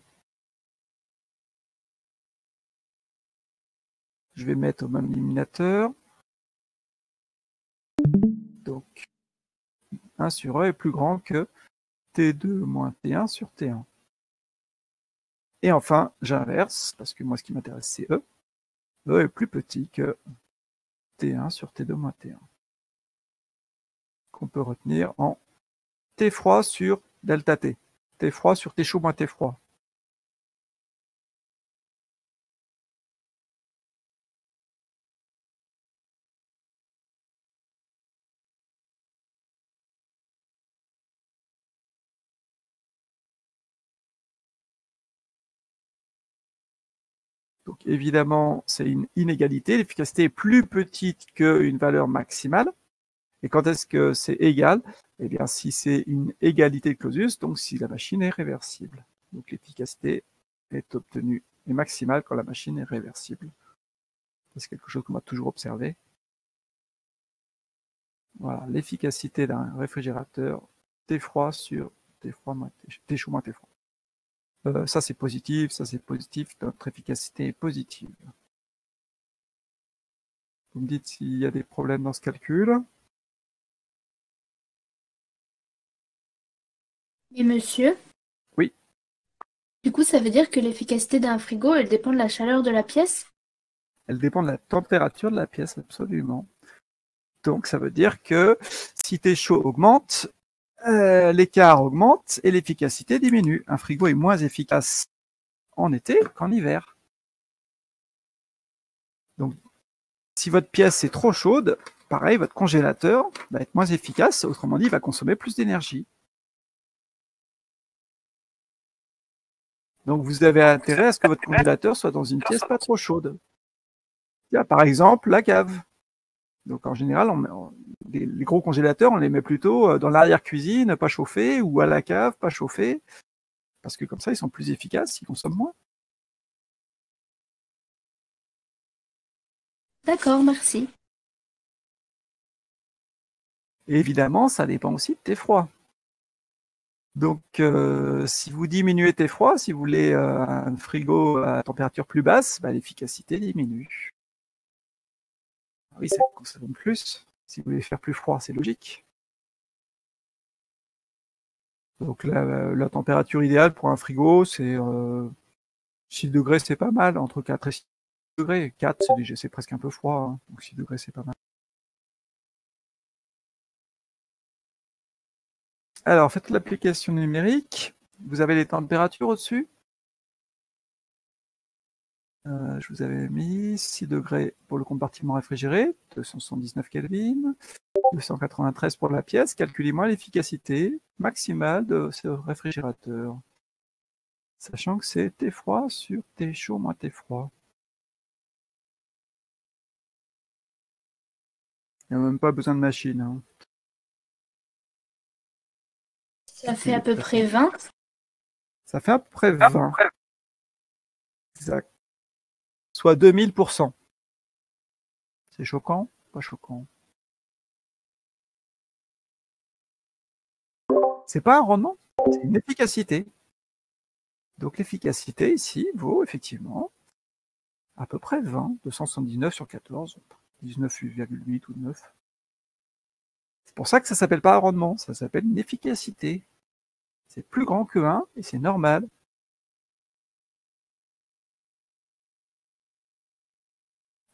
Je vais mettre au même éliminateur. Donc, 1 sur E est plus grand que T2 moins T1 sur T1. Et enfin, j'inverse, parce que moi, ce qui m'intéresse, c'est E. E est plus petit que T1 sur T2 moins T1. Qu'on peut retenir en T froid sur delta T. T froid sur T chaud moins T froid. Donc évidemment, c'est une inégalité. L'efficacité est plus petite qu'une valeur maximale. Et quand est-ce que c'est égal? Eh bien, si c'est une égalité de Clausius, donc si la machine est réversible. Donc l'efficacité est obtenue et maximale quand la machine est réversible. C'est quelque chose qu'on va toujours observer. Voilà, l'efficacité d'un réfrigérateur T froid sur T froid moins T chaud moins T froid. Ça c'est positif, notre efficacité est positive. Vous me dites s'il y a des problèmes dans ce calcul. Et monsieur, Oui, du coup, ça veut dire que l'efficacité d'un frigo, elle dépend de la chaleur de la pièce? elle dépend de la température de la pièce, absolument. Donc ça veut dire que si T chaud augmente, l'écart augmente et l'efficacité diminue. Un frigo est moins efficace en été qu'en hiver. Donc si votre pièce est trop chaude, pareil, votre congélateur va être moins efficace, autrement dit, il va consommer plus d'énergie. Donc vous avez intérêt à ce que votre congélateur soit dans une pièce pas trop chaude. Par exemple, la cave. Donc en général, les gros congélateurs, on les met plutôt dans l'arrière-cuisine, pas chauffés, ou à la cave, pas chauffés, parce que comme ça, ils sont plus efficaces, ils consomment moins. D'accord, merci. Et évidemment, ça dépend aussi de tes froids. Donc, si vous diminuez tes froids, si vous voulez un frigo à température plus basse, l'efficacité diminue. Oui, ça consomme plus. Si vous voulez faire plus froid, c'est logique. Donc, la température idéale pour un frigo, c'est 6 degrés, c'est pas mal. Entre 4 et 6 degrés. 4, c'est presque un peu froid. Hein. Donc, 6 degrés, c'est pas mal. Alors, faites l'application numérique. Vous avez les températures au-dessus? Je vous avais mis 6 degrés pour le compartiment réfrigéré, 279 Kelvin, 293 pour la pièce. Calculez-moi l'efficacité maximale de ce réfrigérateur. Sachant que c'est T froid sur T chaud moins T froid. Il n'y a même pas besoin de machine. Hein. Ça fait à peu près 20. Ça fait à peu près 20. Exact. Soit 2000%. C'est choquant? Pas choquant. C'est pas un rendement, c'est une efficacité. Donc l'efficacité ici vaut effectivement à peu près 20, 279 sur 14, 19,8 ou 9. C'est pour ça que ça s'appelle pas un rendement, ça s'appelle une efficacité. C'est plus grand que 1 et c'est normal.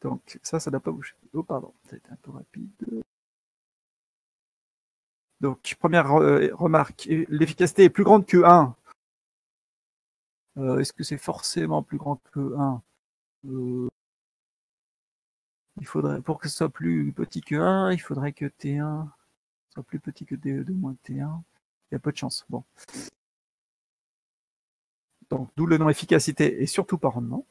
Donc ça ne doit pas bouger. Oh pardon, ça a été un peu rapide. Donc première remarque, l'efficacité est plus grande que 1. Est-ce que c'est forcément plus grand que 1 il faudrait, pour que ce soit plus petit que 1, il faudrait que T1 soit plus petit que T2 moins T1. Il y a peu de chance. Bon. Donc, d'où le nom efficacité et surtout pas rendement.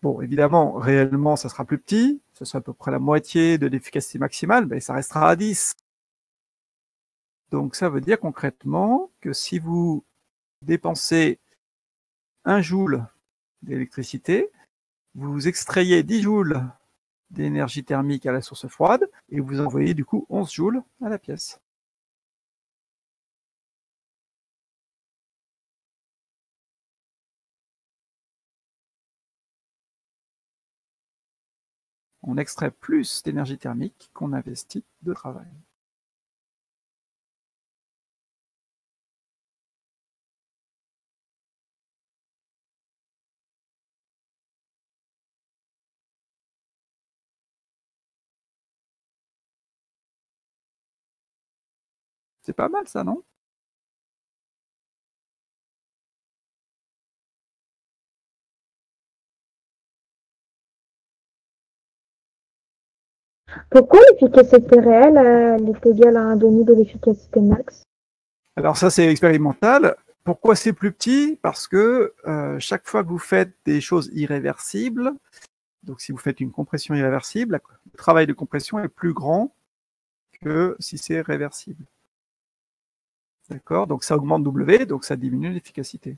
Bon, évidemment, réellement, ça sera plus petit. Ce sera à peu près la moitié de l'efficacité maximale, mais ça restera à 10. Donc, ça veut dire concrètement que si vous dépensez 1 joule d'électricité, vous extrayez 10 joules d'énergie thermique à la source froide et vous envoyez du coup 11 joules à la pièce. On extrait plus d'énergie thermique qu'on investit de travail. C'est pas mal ça, non? Pourquoi l'efficacité réelle elle est égale à un demi de l'efficacité max? Alors ça, c'est expérimental. Pourquoi c'est plus petit? Parce que chaque fois que vous faites des choses irréversibles, donc si vous faites une compression irréversible, le travail de compression est plus grand que si c'est réversible. D'accord? Donc ça augmente W, donc ça diminue l'efficacité.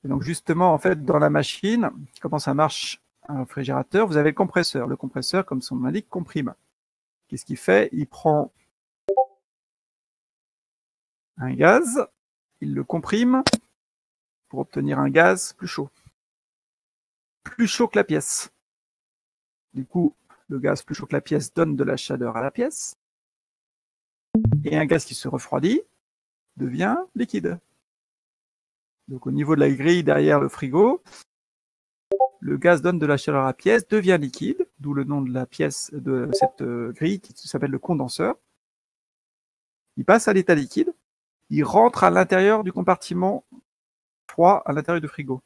Et donc justement, en fait, dans la machine, comment ça marche un réfrigérateur? Vous avez le compresseur. Le compresseur, comme son nom l'indique, comprime. Qu'est-ce qu'il fait? Il prend un gaz, il le comprime pour obtenir un gaz plus chaud que la pièce. Du coup, le gaz plus chaud que la pièce donne de la chaleur à la pièce, et un gaz qui se refroidit devient liquide. Donc au niveau de la grille derrière le frigo, le gaz donne de la chaleur à la pièce, devient liquide, d'où le nom de la pièce de cette grille qui s'appelle le condenseur. Il passe à l'état liquide, il rentre à l'intérieur du compartiment froid, à l'intérieur du frigo.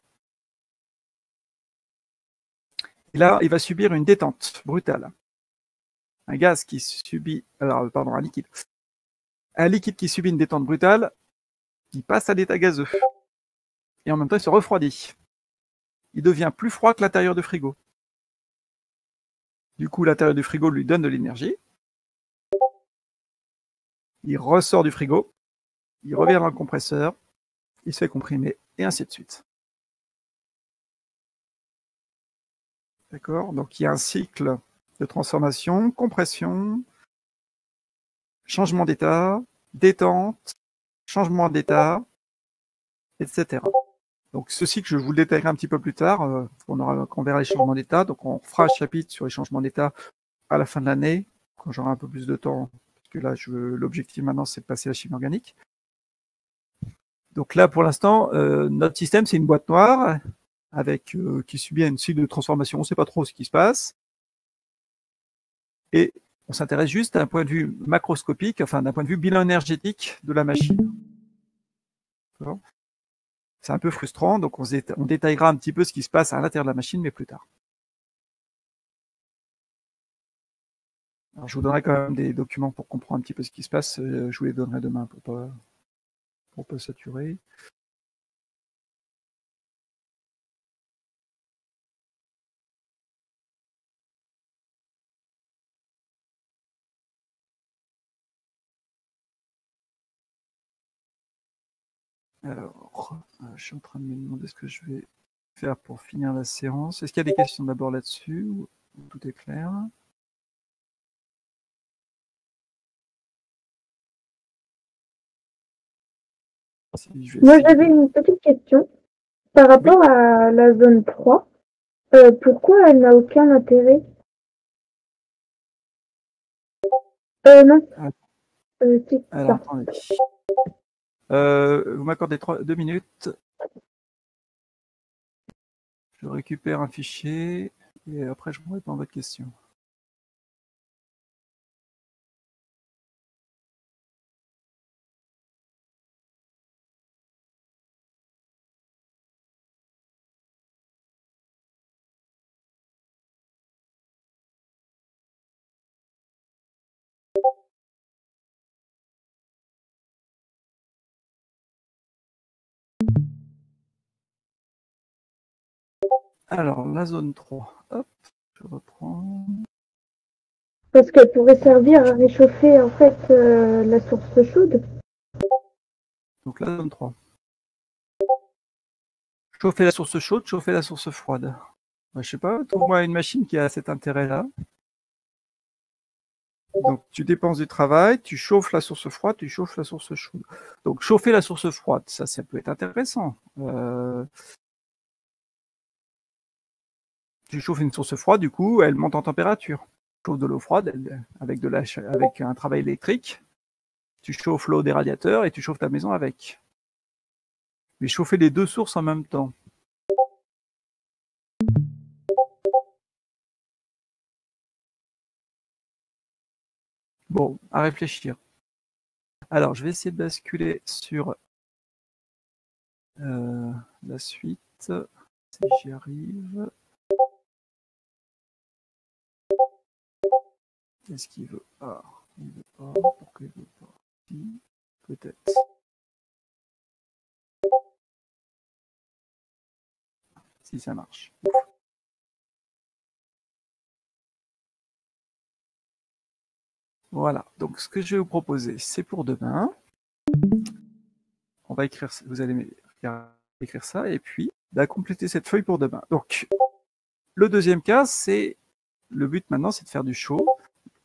Et là, il va subir une détente brutale. Un gaz qui subit, alors pardon, un liquide. Un liquide qui subit une détente brutale, il passe à l'état gazeux. Et en même temps, il se refroidit. Il devient plus froid que l'intérieur du frigo. Du coup, l'intérieur du frigo lui donne de l'énergie. Il ressort du frigo, il revient dans le compresseur, il se fait comprimer, et ainsi de suite. D'accord? Donc il y a un cycle de transformation, compression, changement d'état, détente, changement d'état, etc. Donc ce cycle, je vous le détaillerai un petit peu plus tard, quand on verra les changements d'état. Donc on fera un chapitre sur les changements d'état à la fin de l'année, quand j'aurai un peu plus de temps, parce que là, l'objectif maintenant, c'est de passer à la chimie organique. Donc là, pour l'instant, notre système, c'est une boîte noire avec qui subit une cycle de transformation. On ne sait pas trop ce qui se passe. Et on s'intéresse juste d'un point de vue macroscopique, enfin d'un point de vue bilan énergétique de la machine. C'est un peu frustrant, donc on détaillera un petit peu ce qui se passe à l'intérieur de la machine, mais plus tard. Alors, je vous donnerai quand même des documents pour comprendre un petit peu ce qui se passe. Je vous les donnerai demain pour pas saturer. Alors, je suis en train de me demander ce que je vais faire pour finir la séance. Est-ce qu'il y a des questions d'abord là-dessus ou tout est clair? Moi, j'avais une petite question par rapport à la zone 3. Pourquoi elle n'a aucun intérêt? Non. C'est Alors, ça. attendez. Vous m'accordez 2 minutes. Je récupère un fichier et après je vous réponds à votre question. Alors, la zone 3. Hop, je reprends. Parce qu'elle pourrait servir à réchauffer en fait la source chaude. Donc la zone 3. Chauffer la source chaude, chauffer la source froide. Je sais pas, trouve-moi une machine qui a cet intérêt-là. Donc tu dépenses du travail, tu chauffes la source froide, tu chauffes la source chaude. Donc chauffer la source froide, ça peut être intéressant. Tu chauffes une source froide, du coup, elle monte en température. Tu chauffes de l'eau froide avec un travail électrique. Tu chauffes l'eau des radiateurs et tu chauffes ta maison avec. Mais chauffer les deux sources en même temps. Bon, à réfléchir. Alors, je vais essayer de basculer sur la suite. Si j'y arrive. Qu'est-ce qu'il veut? Ah, il veut pas. Pourquoi il veut pas? Si, peut-être. Si ça marche. Voilà. Donc, ce que je vais vous proposer, c'est pour demain. On va écrire, vous allez écrire ça et puis compléter cette feuille pour demain. Donc, le deuxième cas, c'est le but maintenant, c'est de faire du chaud.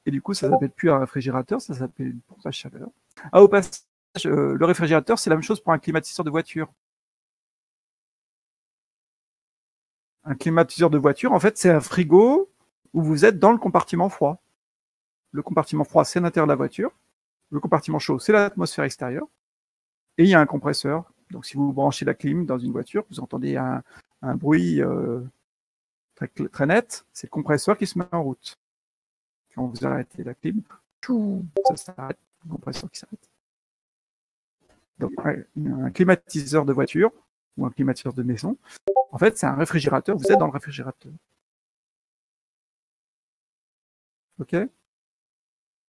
Et du coup, ça s'appelle plus un réfrigérateur, ça s'appelle une pompe à chaleur. Ah, au passage, le réfrigérateur, c'est la même chose pour un climatiseur de voiture. Un climatiseur de voiture, en fait, c'est un frigo où vous êtes dans le compartiment froid. Le compartiment froid, c'est l'intérieur de la voiture. Le compartiment chaud, c'est l'atmosphère extérieure. Et il y a un compresseur. Donc, si vous branchez la clim dans une voiture, vous entendez un bruit très net. C'est le compresseur qui se met en route. Quand vous arrêtez la clim, ça s'arrête. Le compresseur qui s'arrête. Donc, un climatiseur de voiture ou un climatiseur de maison, en fait, c'est un réfrigérateur. Vous êtes dans le réfrigérateur. OK?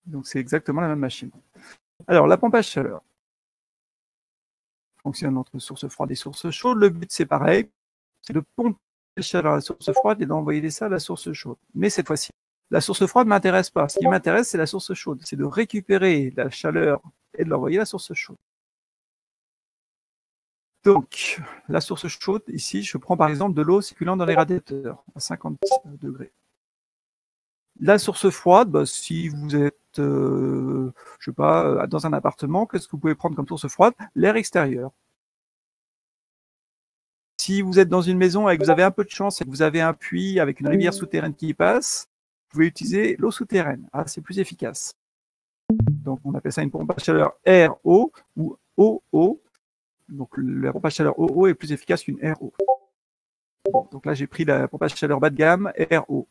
Donc, c'est exactement la même machine. Alors, la pompe à chaleur fonctionne entre source froide et source chaude. Le but, c'est pareil, c'est de pomper la chaleur à la source froide et d'envoyer ça à la source chaude. Mais cette fois-ci, la source froide ne m'intéresse pas. Ce qui m'intéresse, c'est la source chaude. C'est de récupérer la chaleur et de l'envoyer à la source chaude. Donc, la source chaude, ici, je prends par exemple de l'eau circulant dans les radiateurs à 50 degrés. La source froide, bah, si vous êtes, je sais pas, dans un appartement, qu'est-ce que vous pouvez prendre comme source froide? L'air extérieur. Si vous êtes dans une maison et que vous avez un peu de chance et que vous avez un puits avec une rivière souterraine qui passe, vous pouvez utiliser l'eau souterraine. Ah, c'est plus efficace. Donc, on appelle ça une pompe à chaleur RO ou OO. Donc, la pompe à chaleur OO est plus efficace qu'une RO. Bon, donc là, j'ai pris la pompe à chaleur bas de gamme RO.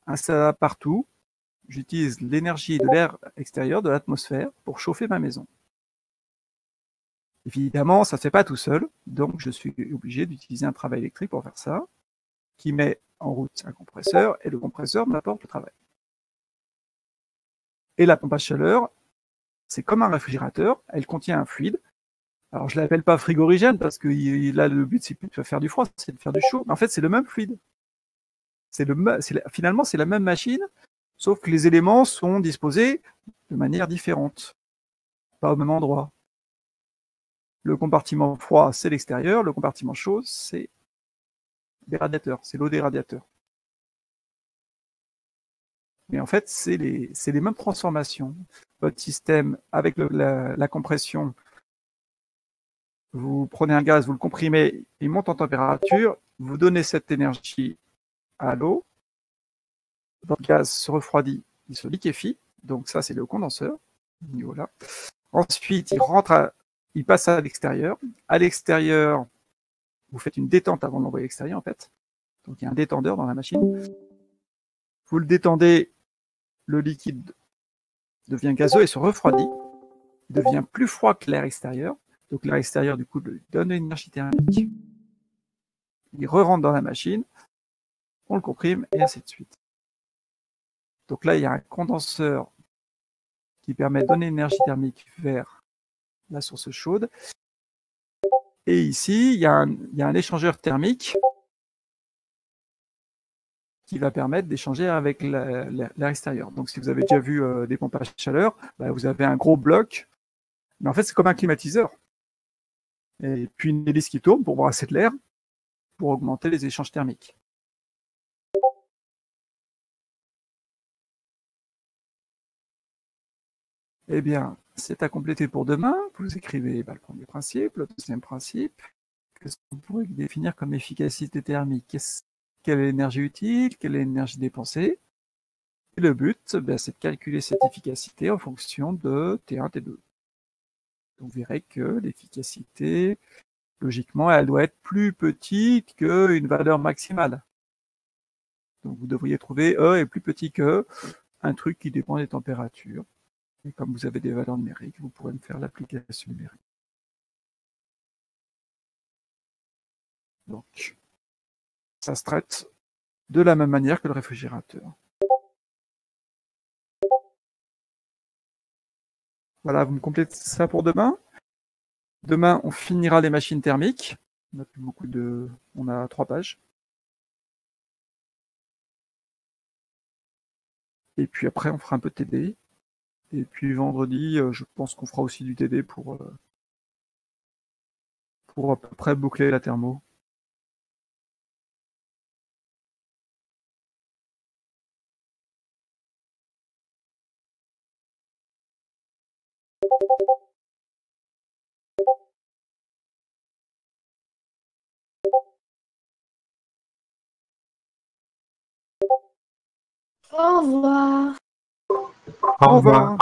Installable partout. J'utilise l'énergie de l'air extérieur, de l'atmosphère, pour chauffer ma maison. Évidemment, ça ne se fait pas tout seul, donc je suis obligé d'utiliser un travail électrique pour faire ça, qui met en route un compresseur, et le compresseur m'apporte le travail. Et la pompe à chaleur, c'est comme un réfrigérateur, elle contient un fluide. Alors, je ne l'appelle pas frigorigène, parce que là, le but, c'est plus de faire du froid, c'est de faire du chaud. Mais en fait, c'est le même fluide. Finalement, c'est la même machine, sauf que les éléments sont disposés de manière différente, pas au même endroit. Le compartiment froid, c'est l'extérieur, le compartiment chaud, c'est des radiateurs, c'est l'eau des radiateurs. Mais en fait, c'est les mêmes transformations. Votre système, avec la compression, vous prenez un gaz, vous le comprimez, il monte en température, vous donnez cette énergie à l'eau, votre gaz se refroidit, il se liquéfie, donc ça c'est le condenseur, au niveau là. Ensuite, il passe à l'extérieur. À l'extérieur, vous faites une détente avant de l'envoyer à l'extérieur en fait. Donc il y a un détendeur dans la machine. Vous le détendez, le liquide devient gazeux et se refroidit. Il devient plus froid que l'air extérieur. Donc l'air extérieur, du coup, lui donne une énergie thermique. Il re-rentre dans la machine, on le comprime, et ainsi de suite. Donc là, il y a un condenseur qui permet de donner une énergie thermique vers la source chaude. Et ici, il y a un échangeur thermique qui va permettre d'échanger avec l'air extérieur. Donc si vous avez déjà vu des pompes à chaleur, bah, vous avez un gros bloc, mais en fait c'est comme un climatiseur. Et puis une hélice qui tourne pour brasser de l'air, pour augmenter les échanges thermiques. Eh bien, c'est à compléter pour demain. Vous écrivez le premier principe, le deuxième principe. Qu'est-ce qu'on pourrait définir comme efficacité thermique? Quelle est l'énergie utile? Quelle est l'énergie dépensée? Et le but, c'est de calculer cette efficacité en fonction de T1, T2. Vous verrez que l'efficacité, logiquement, elle doit être plus petite qu'une valeur maximale. Donc vous devriez trouver E est plus petit que un truc qui dépend des températures. Et comme vous avez des valeurs numériques, vous pourrez me faire l'application numérique. Donc, ça se traite de la même manière que le réfrigérateur. Voilà, vous me complétez ça pour demain. Demain, on finira les machines thermiques. On a plus beaucoup on a 3 pages. Et puis après, on fera un peu de TD. Et puis vendredi, je pense qu'on fera aussi du TD pour à peu près boucler la thermo. Au revoir. Au revoir.